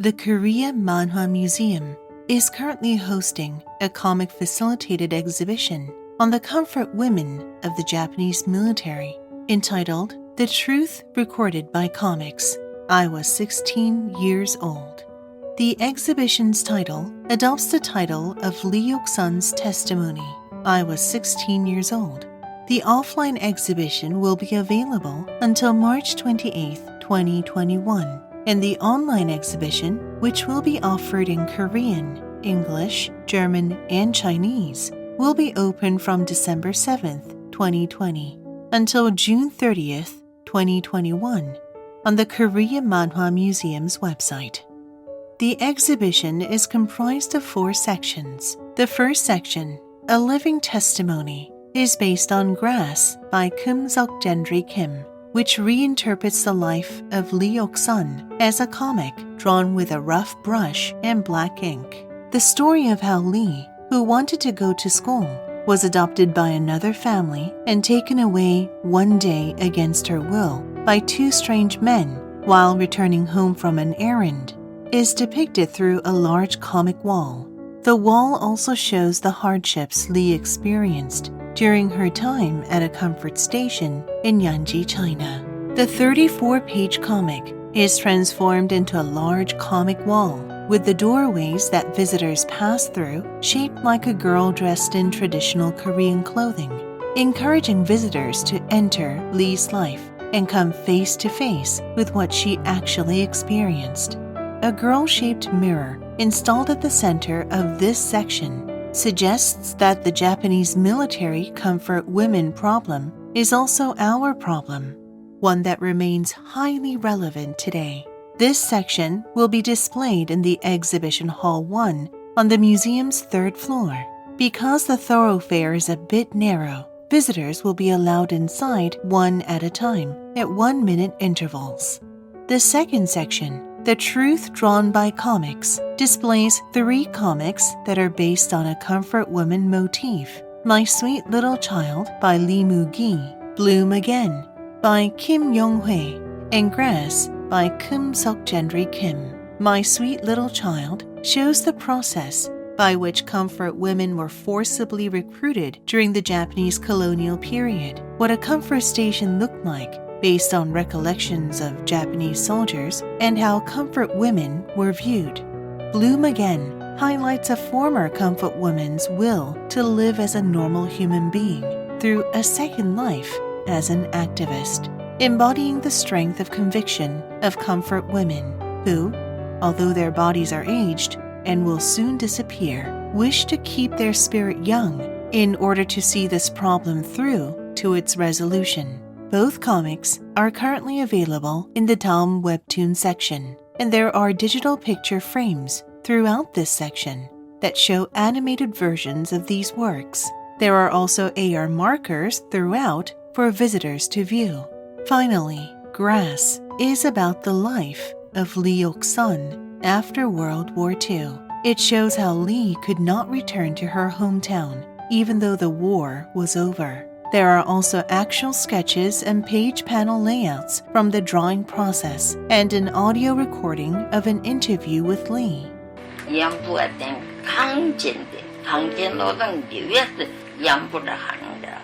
The Korea Manhwa Museum is currently hosting a comic-facilitated exhibition on the comfort women of the Japanese military entitled The Truth Recorded by Comics. I Was 16 Years Old. The exhibition's title adopts the title of Lee Yuk-sun's testimony, I Was 16 Years Old. The offline exhibition will be available until March 28, 2021, and the online exhibition, which will be offered in Korean, English, German, and Chinese, will be open from December 7th, 2020, until June 30th, 2021, on the Korea Manhwa Museum's website. The exhibition is comprised of 4 sections. The first section, A Living Testimony, is based on Grass by Seok Kim, which reinterprets the life of Lee Yuk-sun as a comic drawn with a rough brush and black ink. The story of how Lee, who wanted to go to school, was adopted by another family and taken away one day against her will by 2 strange men while returning home from an errand, is depicted through a large comic wall. The wall also shows the hardships Lee experienced during her time at a comfort station in Yanji, China. The 34-page comic is transformed into a large comic wall with the doorways that visitors pass through shaped like a girl dressed in traditional Korean clothing, encouraging visitors to enter Lee's life and come face to face with what she actually experienced. A girl-shaped mirror installed at the center of this section suggests that the Japanese military comfort women problem is also our problem, one that remains highly relevant today. This section will be displayed in the Exhibition Hall 1 on the museum's 3rd floor. Because the thoroughfare is a bit narrow, visitors will be allowed inside one at a time at 1-minute intervals. The second section, The Truth Drawn by Comics, displays 3 comics that are based on a comfort woman motif: My Sweet Little Child by Lee Moo-gi, Bloom Again by Kim Yong-hwae, and Grass by Seok Kim. My Sweet Little Child shows the process by which comfort women were forcibly recruited during the Japanese colonial period, what a comfort station looked like based on recollections of Japanese soldiers, and how comfort women were viewed. Bloom Again highlights a former comfort woman's will to live as a normal human being through a second life as an activist, embodying the strength of conviction of comfort women who, although their bodies are aged and will soon disappear, wish to keep their spirit young in order to see this problem through to its resolution. Both comics are currently available in the Daum Webtoon section, and there are digital picture frames throughout this section that show animated versions of these works. There are also AR markers throughout for visitors to view. Finally, Grass is about the life of Lee Yuk-sun after World War II. It shows how Lee could not return to her hometown even though the war was over. There are also actual sketches and page panel layouts from the drawing process and an audio recording of an interview with Lee. 양부가 된 강제인데 강제노동비 위해서 양부를 하는 거야.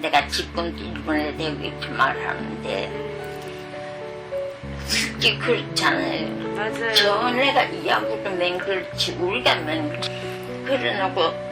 내가 지금 일본에 대고 이렇게 말하는데 솔직히 그렇잖아요. 맞아요. 저 내가 이 양부를 맨 그렇지 우리가 맨 그렇지. 그러고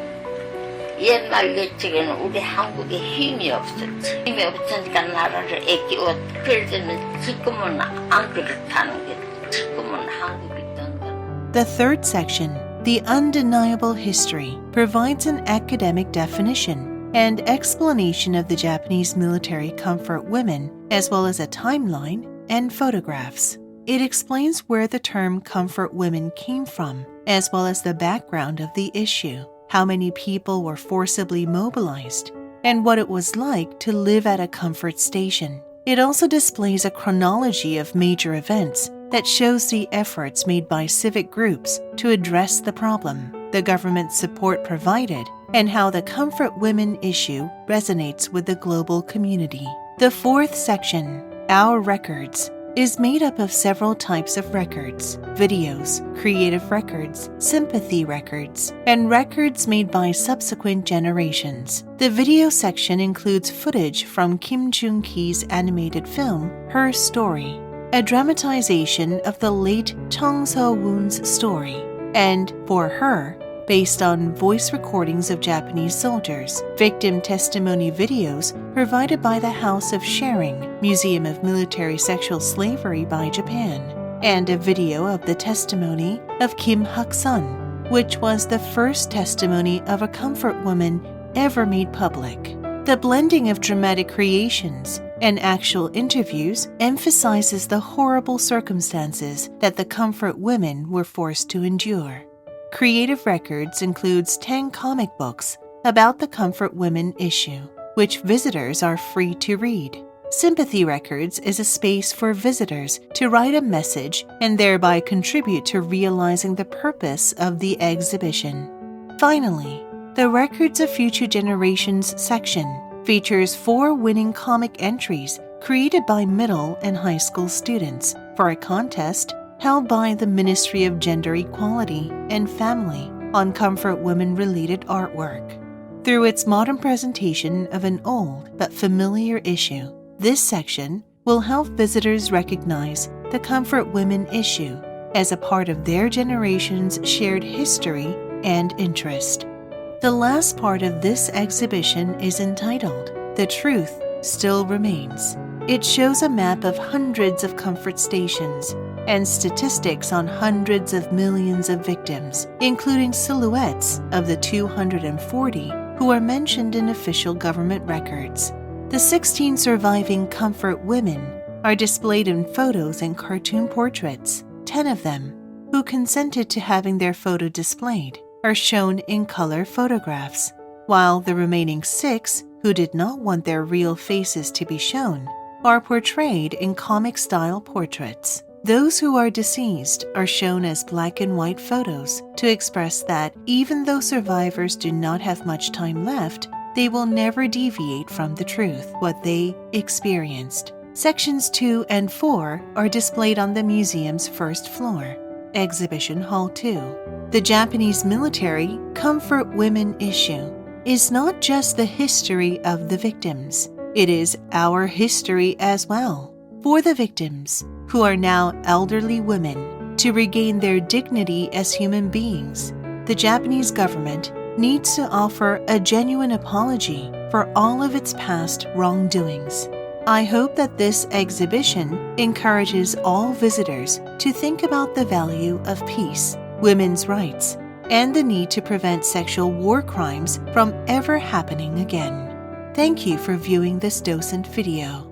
옛날 옛적에는 우리 한국에 힘이 없었지. 힘이 없으니까 나라를 애끼고 그러더니 지금은 안 그렇다는 게 지금은 한국이 된 거는. The third section, The Undeniable History, provides an academic definition and explanation of the Japanese military comfort women, as well as a timeline and photographs. It explains where the term comfort women came from, as well as the background of the issue, how many people were forcibly mobilized, and what it was like to live at a comfort station. It also displays a chronology of major events that shows the efforts made by civic groups to address the problem, the government support provided, and how the comfort women issue resonates with the global community. The fourth section, Our Records, is made up of several types of records: videos, creative records, sympathy records, and records made by subsequent generations. The video section includes footage from Kim Joong-ki's animated film, Her Story, a dramatization of the late Chung So-woon's story, and For Her, based on voice recordings of Japanese soldiers, victim testimony videos provided by the House of Sharing, Museum of Military Sexual Slavery by Japan, and a video of the testimony of Kim Hak-sun, which was the first testimony of a comfort woman ever made public. The blending of dramatic creations and actual interviews emphasizes the horrible circumstances that the comfort women were forced to endure. Creative Records includes 10 comic books about the Comfort Women issue, which visitors are free to read. Sympathy Records is a space for visitors to write a message and thereby contribute to realizing the purpose of the exhibition. Finally, the Records of Future Generations section features 4 winning comic entries created by middle and high school students for a contest held by the Ministry of Gender Equality and Family on comfort women-related artwork. Through its modern presentation of an old but familiar issue, this section will help visitors recognize the comfort women issue as a part of their generation's shared history and interest. The last part of this exhibition is entitled The Truth Still Remains. It shows a map of hundreds of comfort stations and statistics on hundreds of millions of victims, including silhouettes of the 240 who are mentioned in official government records. The 16 surviving comfort women are displayed in photos and cartoon portraits. 10 of them, who consented to having their photo displayed, are shown in color photographs, while the remaining 6, who did not want their real faces to be shown, are portrayed in comic-style portraits. Those who are deceased are shown as black and white photos to express that even though survivors do not have much time left, they will never deviate from the truth, what they experienced. Sections 2 and 4 are displayed on the museum's first floor, Exhibition Hall 2. The Japanese military Comfort Women issue is not just the history of the victims, it is our history as well. For the victims, who are now elderly women, to regain their dignity as human beings, the Japanese government needs to offer a genuine apology for all of its past wrongdoings. I hope that this exhibition encourages all visitors to think about the value of peace, women's rights, and the need to prevent sexual war crimes from ever happening again. Thank you for viewing this docent video.